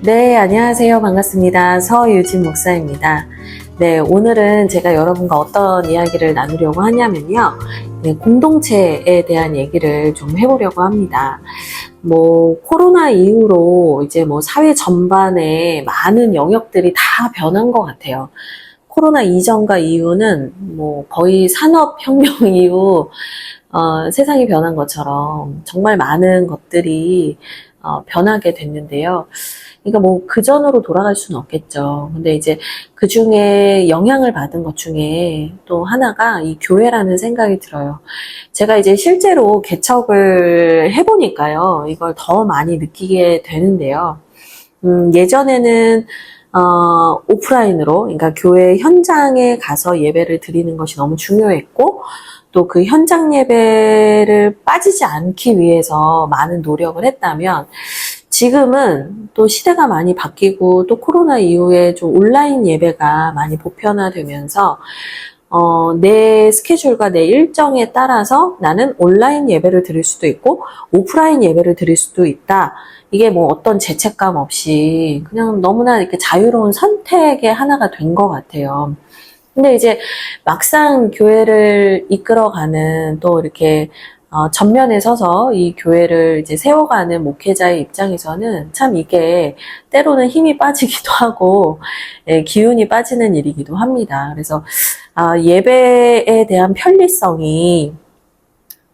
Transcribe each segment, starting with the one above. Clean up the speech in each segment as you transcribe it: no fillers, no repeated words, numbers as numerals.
네, 안녕하세요. 반갑습니다. 서유진 목사입니다. 네, 오늘은 제가 여러분과 어떤 이야기를 나누려고 하냐면요. 네, 공동체에 대한 얘기를 좀 해보려고 합니다. 코로나 이후로 이제 사회 전반에 많은 영역들이 다 변한 것 같아요. 코로나 이전과 이후는 거의 산업혁명 이후 세상이 변한 것처럼 정말 많은 것들이 변하게 됐는데요. 그러니까 그전으로 돌아갈 수는 없겠죠. 근데 이제 그 중에 영향을 받은 것 중에 또 하나가 이 교회라는 생각이 들어요. 제가 이제 실제로 개척을 해보니까요. 이걸 더 많이 느끼게 되는데요. 예전에는 오프라인으로, 그러니까 교회 현장에 가서 예배를 드리는 것이 너무 중요했고, 또 그 현장 예배를 빠지지 않기 위해서 많은 노력을 했다면, 지금은 또 시대가 많이 바뀌고 또 코로나 이후에 좀 온라인 예배가 많이 보편화되면서 내 스케줄과 내 일정에 따라서 나는 온라인 예배를 드릴 수도 있고 오프라인 예배를 드릴 수도 있다. 이게 어떤 죄책감 없이 그냥 너무나 이렇게 자유로운 선택의 하나가 된 것 같아요. 근데 이제 막상 교회를 이끌어가는 또 이렇게 전면에 서서 이 교회를 이제 세워가는 목회자의 입장에서는 참 이게 때로는 힘이 빠지기도 하고 기운이 빠지는 일이기도 합니다. 그래서 예배에 대한 편리성이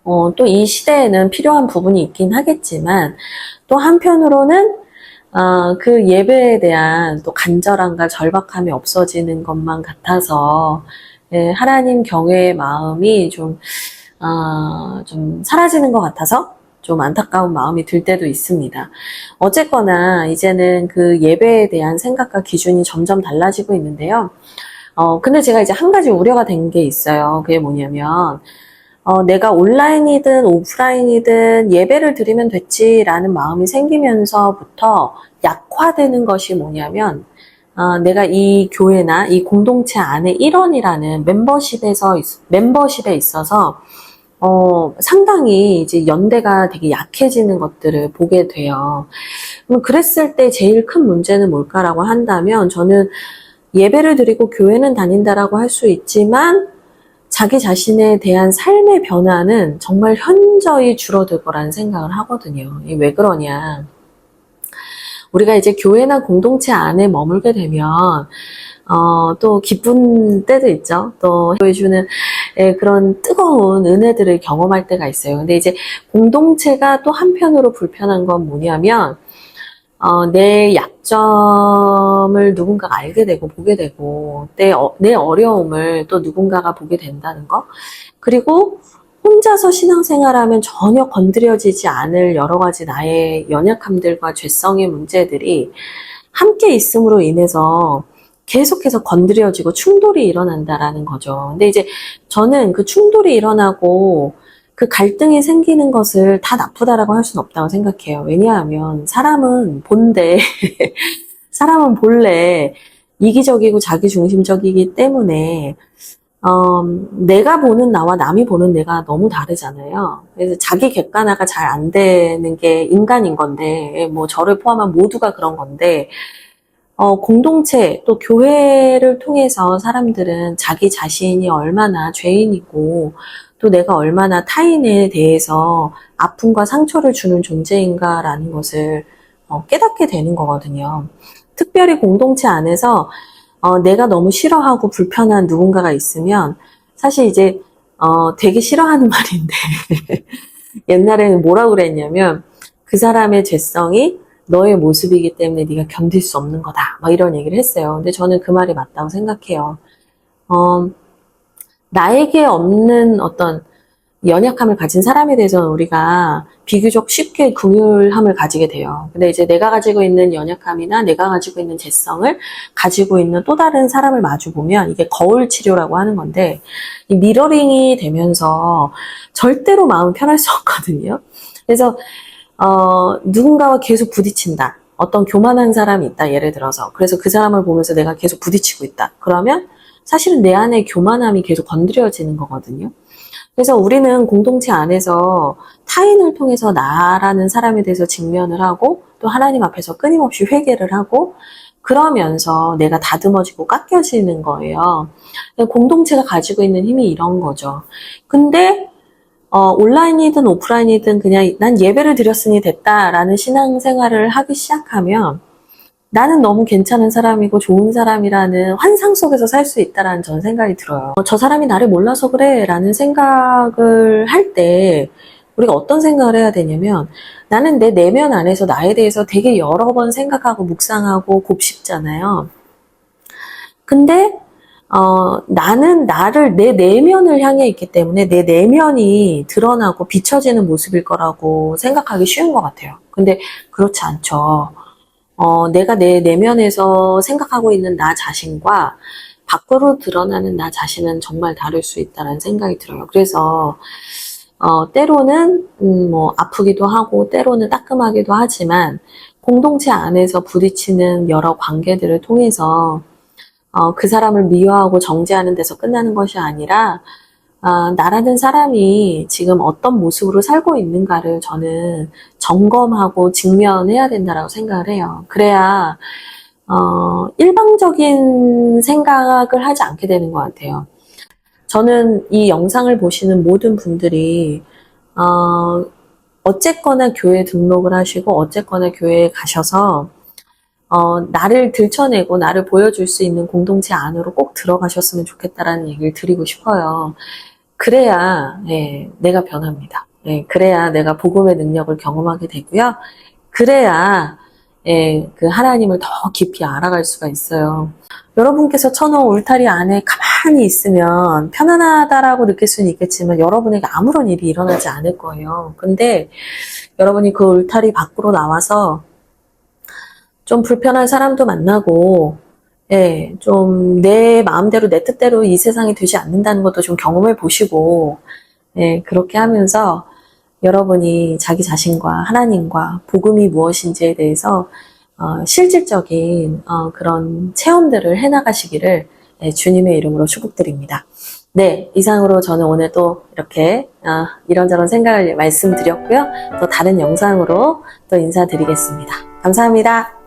또 이 시대에는 필요한 부분이 있긴 하겠지만 또 한편으로는 그 예배에 대한 또 간절함과 절박함이 없어지는 것만 같아서 하나님 경외의 마음이 좀 사라지는 것 같아서 좀 안타까운 마음이 들 때도 있습니다. 어쨌거나 이제는 그 예배에 대한 생각과 기준이 점점 달라지고 있는데요. 근데 제가 이제 한 가지 우려가 된 게 있어요. 그게 뭐냐면 내가 온라인이든 오프라인이든 예배를 드리면 됐지라는 마음이 생기면서부터 약화되는 것이 뭐냐면 내가 이 교회나 이 공동체 안에 일원이라는 멤버십에 있어서 상당히 이제 연대가 되게 약해지는 것들을 보게 돼요. 그럼 그랬을 때 제일 큰 문제는 뭘까라고 한다면 저는 예배를 드리고 교회는 다닌다라고 할 수 있지만 자기 자신에 대한 삶의 변화는 정말 현저히 줄어들 거라는 생각을 하거든요. 이게 왜 그러냐. 우리가 이제 교회나 공동체 안에 머물게 되면 또 기쁜 때도 있죠. 또 보여주는 그런 뜨거운 은혜들을 경험할 때가 있어요. 근데 이제 공동체가 또 한편으로 불편한 건 뭐냐면 내 약점을 누군가가 알게 되고 보게 되고 내 어려움을 또 누군가가 보게 된다는 거. 그리고 혼자서 신앙생활하면 전혀 건드려지지 않을 여러 가지 나의 연약함들과 죄성의 문제들이 함께 있음으로 인해서 계속해서 건드려지고 충돌이 일어난다라는 거죠. 근데 이제 저는 그 충돌이 일어나고 그 갈등이 생기는 것을 다 나쁘다라고 할 수는 없다고 생각해요. 왜냐하면 사람은 본래 이기적이고 자기중심적이기 때문에 내가 보는 나와 남이 보는 내가 너무 다르잖아요. 그래서 자기 객관화가 잘 안 되는 게 인간인 건데, 저를 포함한 모두가 그런 건데, 공동체, 또 교회를 통해서 사람들은 자기 자신이 얼마나 죄인이고, 또 내가 얼마나 타인에 대해서 아픔과 상처를 주는 존재인가라는 것을 깨닫게 되는 거거든요. 특별히 공동체 안에서 내가 너무 싫어하고 불편한 누군가가 있으면 사실 이제 되게 싫어하는 말인데 옛날에는 뭐라고 그랬냐면 그 사람의 죄성이 너의 모습이기 때문에 네가 견딜 수 없는 거다 이런 얘기를 했어요. 근데 저는 그 말이 맞다고 생각해요. 나에게 없는 어떤 연약함을 가진 사람에 대해서는 우리가 비교적 쉽게 긍휼함을 가지게 돼요. 근데 이제 내가 가지고 있는 연약함이나 내가 가지고 있는 죄성을 가지고 있는 또 다른 사람을 마주보면 이게 거울 치료라고 하는 건데 이 미러링이 되면서 절대로 마음 편할 수 없거든요. 그래서 누군가와 계속 부딪힌다. 어떤 교만한 사람이 있다. 예를 들어서. 그래서 그 사람을 보면서 내가 계속 부딪히고 있다. 그러면 사실은 내 안에 교만함이 계속 건드려지는 거거든요. 그래서 우리는 공동체 안에서 타인을 통해서 나라는 사람에 대해서 직면을 하고 또 하나님 앞에서 끊임없이 회개를 하고 그러면서 내가 다듬어지고 깎여지는 거예요. 공동체가 가지고 있는 힘이 이런 거죠. 근데 온라인이든 오프라인이든 그냥 난 예배를 드렸으니 됐다라는 신앙생활을 하기 시작하면 나는 너무 괜찮은 사람이고 좋은 사람이라는 환상 속에서 살 수 있다라는 저는 생각이 들어요. 저 사람이 나를 몰라서 그래 라는 생각을 할 때 우리가 어떤 생각을 해야 되냐면 나는 내 내면 안에서 나에 대해서 되게 여러 번 생각하고 묵상하고 곱씹잖아요. 근데 나는 내 내면을 향해 있기 때문에 내 내면이 드러나고 비춰지는 모습일 거라고 생각하기 쉬운 것 같아요. 근데 그렇지 않죠. 내가 내 내면에서 생각하고 있는 나 자신과 밖으로 드러나는 나 자신은 정말 다를 수 있다는 생각이 들어요. 그래서 때로는 뭐 아프기도 하고 때로는 따끔하기도 하지만 공동체 안에서 부딪히는 여러 관계들을 통해서 그 사람을 미워하고 정죄하는 데서 끝나는 것이 아니라 나라는 사람이 지금 어떤 모습으로 살고 있는가를 저는 점검하고 직면해야 된다고 생각을 해요. 그래야 일방적인 생각을 하지 않게 되는 것 같아요. 저는 이 영상을 보시는 모든 분들이 어쨌거나 교회에 등록을 하시고 어쨌거나 교회에 가셔서 나를 들춰내고 나를 보여줄 수 있는 공동체 안으로 꼭 들어가셨으면 좋겠다라는 얘기를 드리고 싶어요. 그래야 내가 변합니다. 그래야 내가 복음의 능력을 경험하게 되고요. 그래야 그 하나님을 더 깊이 알아갈 수가 있어요. 여러분께서 쳐놓은 울타리 안에 가만히 있으면 편안하다라고 느낄 수는 있겠지만 여러분에게 아무런 일이 일어나지 않을 거예요. 근데 여러분이 그 울타리 밖으로 나와서 좀 불편한 사람도 만나고 좀 내 마음대로 내 뜻대로 이 세상이 되지 않는다는 것도 좀 경험해 보시고 그렇게 하면서 여러분이 자기 자신과 하나님과 복음이 무엇인지에 대해서 실질적인 그런 체험들을 해나가시기를 주님의 이름으로 축복드립니다. 네, 이상으로 저는 오늘 또 이렇게 이런저런 생각을 말씀드렸고요. 또 다른 영상으로 또 인사드리겠습니다. 감사합니다.